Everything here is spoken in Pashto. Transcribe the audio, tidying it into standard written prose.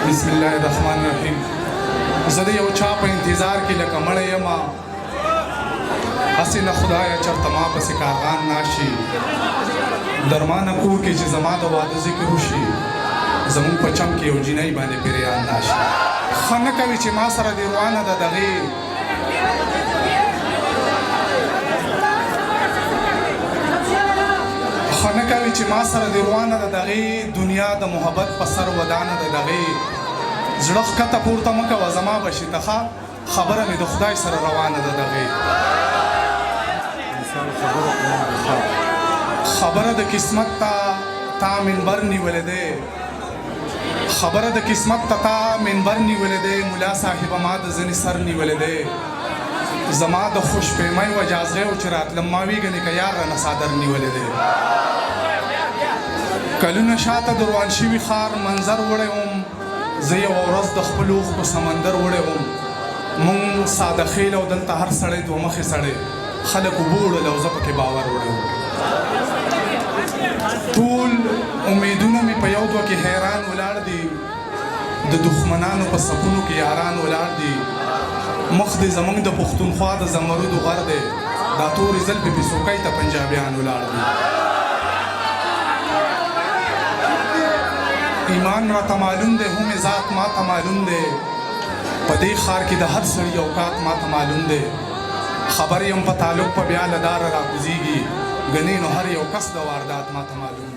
بسم الله الرحمن الرحیم. زه د یو چا په انتظار کې لکه مړی یمه، هسې نه خدایه چېرته ما پسې کارغان ناشي، درمانه کور کې چې زما د واده ذکر وشي، زمونږ په چم کې یو جینۍ باندې پیریان ناشي. ښه نه کوي چې ما سره دې روانه ده دغې ښه نه کوي چې ما سره دې روانه ده دغې دنیا د محبت په سر ودانه ده دغې زړه ښکته پورته مه کوه زما به شي ته ښه خبره مې د خدای سره روانه ده دغې خبره د قسمت ته تا منبر نیولی دی خبره د قسمت ته تا منبر نیولی دی ملا صاحبه ما د ځینې سر نیولی دی زما د خوشفهمۍ و جازغۍ و چې راتلم ما ویږنې که یار رانه څادر نیولی دی کلونه شاته د روان شوي ښار منظر وړی وم زه یوه ورځ د خپلو اوښکو سمندر وړی وم مونږ ساده خیل او دلته هر سړی دوه مخې سړی خلک اوبه وړل او زه پکې باور وړی وم ټول امیدونه مې په یو دوه کې حیران ولاړ دي د دښمنانو په صفونو کې یاران ولاړ دي مخ دې زمونږ د پښتونخوا د زمرودو غر دی دا تورې زلفې پې څوکۍ ته پنجابیان ولاړ دي ایمان راته معلوم دی هم ذات ما ته معلوم دی په دې ښار کې د هر سړي اوقات ما ته معلوم دی خبر یم په تعلق په بیا له داره راکوزېږي ګنې نو هر یو کس د واردات ما ته معلوم